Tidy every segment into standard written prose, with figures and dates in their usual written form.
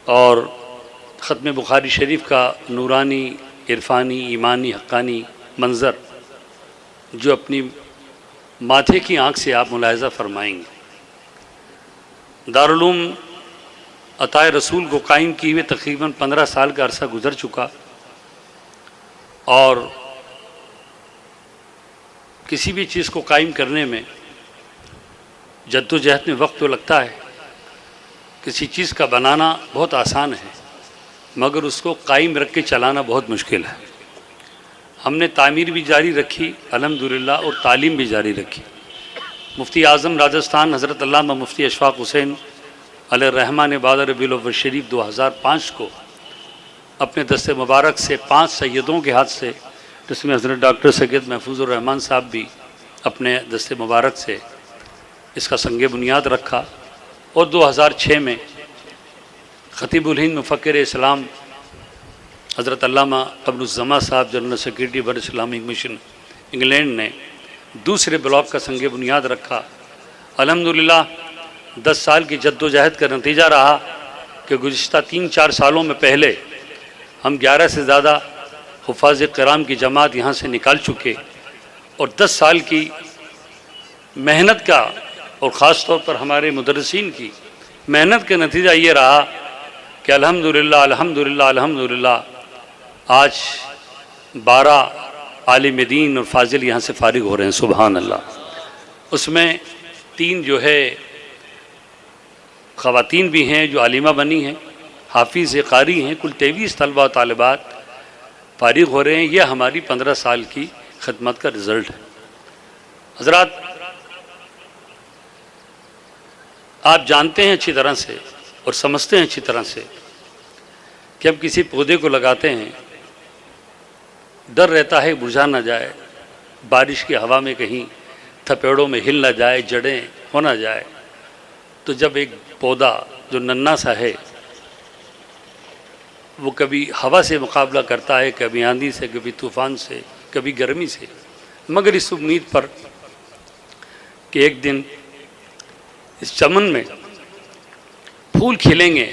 اور ختم بخاری شریف کا نورانی، عرفانی، ایمانی، حقانی منظر جو اپنی ماتھے کی آنکھ سے آپ ملاحظہ فرمائیں گے۔ دارالعلوم عطائے رسول کو قائم کیے ہوئے تقریباً 15 سال کا عرصہ گزر چکا، اور کسی بھی چیز کو قائم کرنے میں جد و جہد میں وقت تو لگتا ہے۔ کسی چیز کا بنانا بہت آسان ہے، مگر اس کو قائم رکھ کے چلانا بہت مشکل ہے۔ ہم نے تعمیر بھی جاری رکھی الحمدللہ، اور تعلیم بھی جاری رکھی۔ مفتی اعظم راجستھان حضرت علامہ مفتی اشفاق حسین علیہ الرحمٰ نے بعد ربیع الاول شریف 2005 کو اپنے دست مبارک سے 5 سیدوں کے ہاتھ سے، جس میں حضرت ڈاکٹر سید محفوظ الرحمان صاحب بھی اپنے دست مبارک سے اس کا سنگ بنیاد رکھا، اور 2006 میں خطیب الہند مفکر اسلام حضرت علامہ قمر الزماں صاحب general secretary world Islamic mission England نے دوسرے بلاک کا سنگ بنیاد رکھا۔ الحمدللہ 10 سال کی جد و جہد کا نتیجہ رہا کہ گزشتہ 3-4 سالوں میں پہلے ہم 11 سے زیادہ حفاظ کرام کی جماعت یہاں سے نکال چکے، اور 10 سال کی محنت کا، اور خاص طور پر ہمارے مدرسین کی محنت کا نتیجہ یہ رہا کہ الحمدللہ آج 12 عالم دین اور فاضل یہاں سے فارغ ہو رہے ہیں، سبحان اللہ۔ اس میں 3 جو ہے خواتین بھی ہیں جو عالمہ بنی ہیں، حافظ قاری ہیں، کل 23 طلبہ و طالبات فارغ ہو رہے ہیں۔ یہ ہماری 15 سال کی خدمت کا رزلٹ ہے۔ حضرات، آپ جانتے ہیں اچھی طرح سے اور سمجھتے ہیں اچھی طرح سے کہ ہم کسی پودے کو لگاتے ہیں، ڈر رہتا ہے مرجھا نہ جائے، بارش کی ہوا میں کہیں تھپیڑوں میں ہل نہ جائے، جڑیں ہو نہ جائے۔ تو جب ایک پودا جو ننھا سا ہے وہ کبھی ہوا سے مقابلہ کرتا ہے، کبھی آندھی سے، کبھی طوفان سے، کبھی گرمی سے، مگر اس امید پر کہ ایک دن اس چمن میں پھول کھلیں گے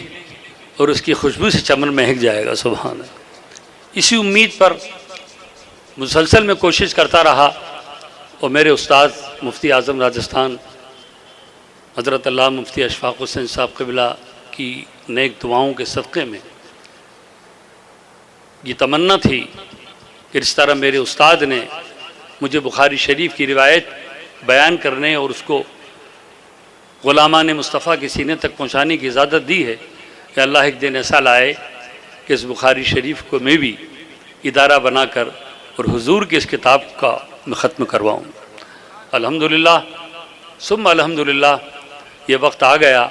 اور اس کی خوشبو سے چمن مہک جائے گا، سبحان اللہ۔ اسی امید پر مسلسل میں کوشش کرتا رہا، اور میرے استاد مفتی اعظم راجستھان حضرت علامہ مفتی اشفاق حسین صاحب قبلہ کی نیک دعاؤں کے صدقے میں یہ تمنا تھی کہ اس طرح میرے استاد نے مجھے بخاری شریف کی روایت بیان کرنے اور اس کو غلامان مصطفیٰ کے سینے تک پہنچانے کی اجازت دی ہے، کہ اللہ ایک دن ایسا لائے کہ اس بخاری شریف کو میں بھی ادارہ بنا کر اور حضور کی اس کتاب کا میں ختم کرواؤں۔ الحمدللہ ثم الحمدللہ یہ وقت آ گیا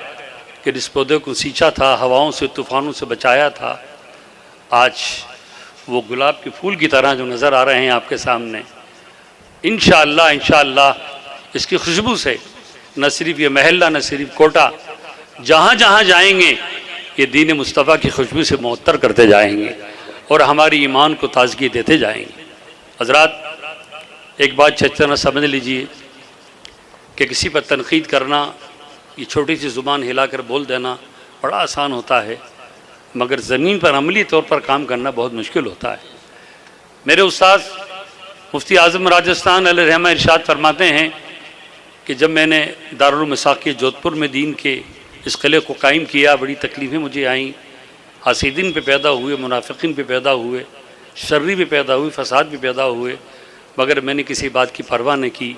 کہ اس پودے کو سینچا تھا، ہواؤں سے، طوفانوں سے بچایا تھا، آج وہ گلاب کے پھول کی طرح جو نظر آ رہے ہیں آپ کے سامنے، انشاءاللہ اس کی خوشبو سے نہ صرف یہ محلہ، نہ صرف کوٹہ، جہاں جہاں جائیں گے یہ دین مصطفیٰ کی خوشبو سے معطر کرتے جائیں گے، اور ہماری ایمان کو تازگی دیتے جائیں گے۔ حضرات، ایک بات چچنا سمجھ لیجئے کہ کسی پر تنقید کرنا، یہ چھوٹی سی زبان ہلا کر بول دینا بڑا آسان ہوتا ہے، مگر زمین پر عملی طور پر کام کرنا بہت مشکل ہوتا ہے۔ میرے استاد مفتی اعظم راجستھان علیہ الرحمہ ارشاد فرماتے ہیں کہ جب میں نے دارالعلوم مساقیہ جودھپور میں دین کے اس قلعے کو قائم کیا، بڑی تکلیفیں مجھے آئیں، حاسدین پہ پیدا ہوئے، منافقین پہ پیدا ہوئے، شرری پہ پیدا ہوئی، فساد پہ پیدا ہوئے، مگر میں نے کسی بات کی پرواہ نہ کی۔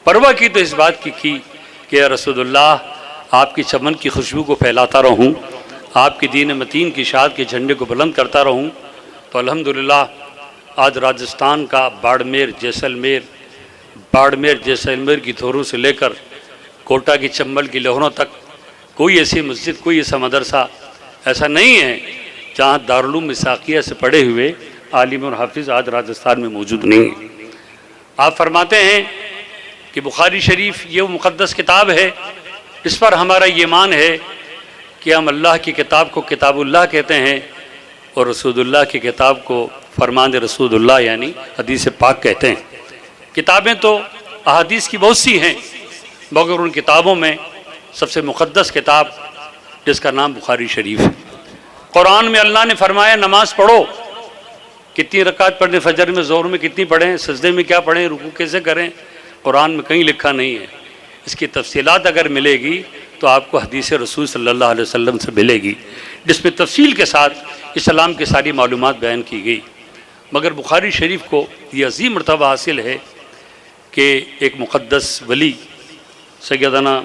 پرواہ کی تو اس بات کی کہ یا رسول اللہ، آپ کی چمن کی خوشبو کو پھیلاتا رہوں، آپ کی دین متین کی اشاعت کے جھنڈے کو بلند کرتا رہوں۔ تو الحمدللہ آج راجستھان کا باڑمیر جیسلمیر کی دھوروں سے لے کر کوٹہ کی چمبل کی لہروں تک کوئی ایسی مسجد، کوئی ایسا مدرسہ ایسا نہیں ہے جہاں دارالعلوم مساقیہ سے پڑھے ہوئے عالم اور حافظ آج راجستھان میں موجود نہیں ہیں۔ آپ فرماتے ہیں کہ بخاری شریف یہ وہ مقدس کتاب ہے، اس پر ہمارا یہ ایمان ہے کہ ہم اللہ کی کتاب کو کتاب اللہ کہتے ہیں، اور رسول اللہ کی کتاب کو فرمان رسول اللہ یعنی حدیث پاک کہتے ہیں۔ کتابیں تو احادیث کی بہت سی ہیں، مگر ان کتابوں میں سب سے مقدس کتاب جس کا نام بخاری شریف ہے۔ قرآن میں اللہ نے فرمایا نماز پڑھو، کتنی رکعت پڑھیں فجر میں، ظہر میں کتنی پڑھیں، سجدے میں کیا پڑھیں، رکوع کیسے کریں، قرآن میں کہیں لکھا نہیں ہے۔ اس کی تفصیلات اگر ملے گی تو آپ کو حدیث رسول صلی اللہ علیہ وسلم سے ملے گی، جس میں تفصیل کے ساتھ اسلام کی ساری معلومات بیان کی گئی۔ مگر بخاری شریف کو یہ عظیم مرتبہ حاصل ہے کہ ایک مقدس ولی سیدنا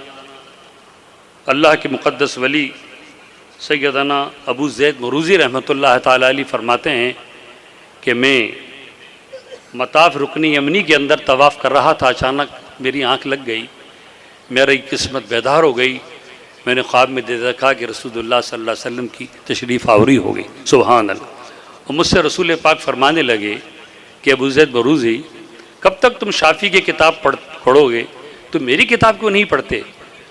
اللہ کے مقدس ولی سیدنا ابو زید مروزی رحمۃ اللہ تعالیٰ علیہ فرماتے ہیں کہ میں مطاف رکن یمنی کے اندر طواف کر رہا تھا، اچانک میری آنکھ لگ گئی، میری قسمت بیدار ہو گئی، میں نے خواب میں دیکھا کہ رسول اللہ صلی اللہ علیہ وسلم کی تشریف آوری ہو گئی، سبحان اللہ۔ اور مجھ سے رسول پاک فرمانے لگے کہ ابو زید مروزی کب تک تم شافعی کی کتاب پڑھو گے، تو میری کتاب کیوں نہیں پڑھتے؟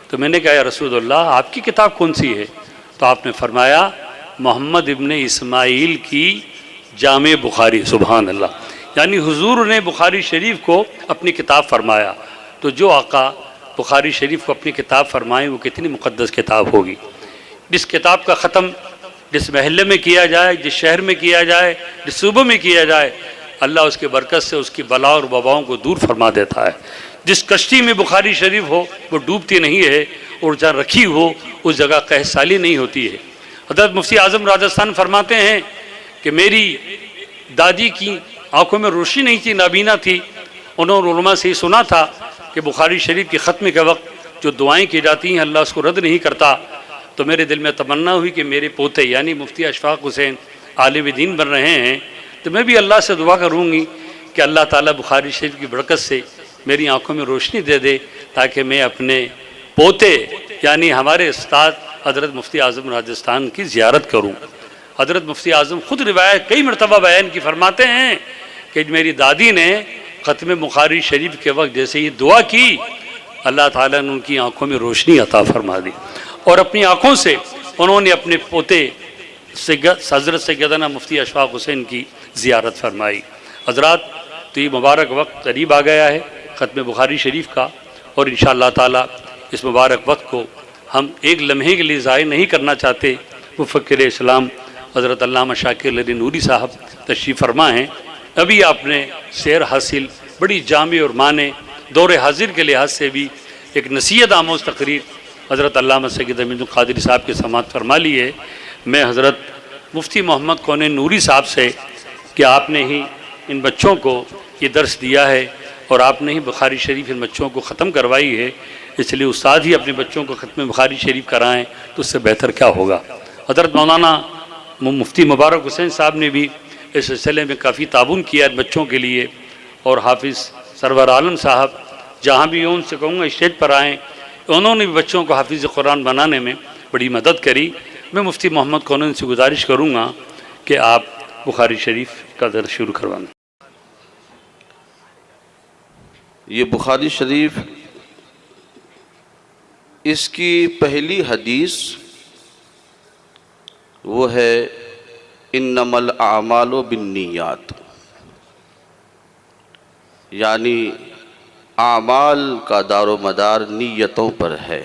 تو میں نے کہا یا رسول اللہ آپ کی کتاب کون سی ہے؟ تو آپ نے فرمایا محمد ابن اسماعیل کی جامع بخاری، سبحان اللہ۔ یعنی حضور نے بخاری شریف کو اپنی کتاب فرمایا، تو جو آقا بخاری شریف کو اپنی کتاب فرمائیں وہ کتنی مقدس کتاب ہوگی۔ جس کتاب کا ختم جس محلے میں کیا جائے، جس شہر میں کیا جائے، جس صوبے میں کیا جائے، اللہ اس کے برکت سے اس کی بلا اور وباؤں کو دور فرما دیتا ہے۔ جس کشتی میں بخاری شریف ہو وہ ڈوبتی نہیں ہے، اور جہاں رکھی ہو اس جگہ قحط سالی نہیں ہوتی ہے۔ حضرت مفتی اعظم راجستھان فرماتے ہیں کہ میری دادی کی آنکھوں میں روشنی نہیں تھی، نابینا تھی، انہوں نے علماء سے ہی سنا تھا کہ بخاری شریف کے ختم کے وقت جو دعائیں کی جاتی ہیں اللہ اس کو رد نہیں کرتا۔ تو میرے دل میں تمنا ہوئی کہ میرے پوتے یعنی مفتی اشفاق حسین عالم دین بن رہے ہیں، تو میں بھی اللہ سے دعا کروں گی کہ اللہ تعالیٰ بخاری شریف کی برکت سے میری آنکھوں میں روشنی دے دے، تاکہ میں اپنے پوتے یعنی ہمارے استاد حضرت مفتی اعظم راجستھان کی زیارت کروں۔ حضرت مفتی اعظم خود روایت کئی مرتبہ بیان کی فرماتے ہیں کہ میری دادی نے ختم بخاری شریف کے وقت جیسے یہ دعا کی، اللہ تعالیٰ نے ان کی آنکھوں میں روشنی عطا فرما دی، اور اپنی آنکھوں سے انہوں نے اپنے پوتے حضرت سیدنا مفتی اشفاق حسین کی زیارت فرمائی۔ حضرات تو یہ مبارک وقت قریب آ گیا ہے ختم بخاری شریف کا، اور انشاءاللہ تعالیٰ اس مبارک وقت کو ہم ایک لمحے کے لیے ضائع نہیں کرنا چاہتے۔ مفکر اسلام حضرت علامہ شاکر علی نوری صاحب تشریف فرما ہیں، ابھی آپ نے سیر حاصل بڑی جامع اور معنی دور حاضر کے لحاظ سے بھی ایک نصیحت آموز تقریر حضرت علامہ سید امین القادری صاحب کے سماعت فرما لی ہے۔ میں حضرت مفتی محمد کونین نوری صاحب سے کہ آپ نے ہی ان بچوں کو یہ درس دیا ہے اور آپ نے ہی بخاری شریف ان بچوں کو ختم کروائی ہے، اس لیے استاد ہی اپنے بچوں کو ختم بخاری شریف کرائیں تو اس سے بہتر کیا ہوگا۔ حضرت مولانا مفتی مبارک حسین صاحب نے بھی اس سلسلے میں کافی تعاون کیا ہے بچوں کے لیے، اور حافظ سرور عالم صاحب جہاں بھی ان سے کہوں گا اسٹیج پر آئیں، انہوں نے بھی بچوں کو حافظ قرآن بنانے میں بڑی مدد کری۔ میں مفتی محمد کونین سے گزارش کروں گا کہ آپ بخاری شریف کا درس شروع کروائیں۔ یہ بخاری شریف اس کی پہلی حدیث وہ ہے انما الاعمال بالنیات، یعنی اعمال کا دار و مدار نیتوں پر ہے۔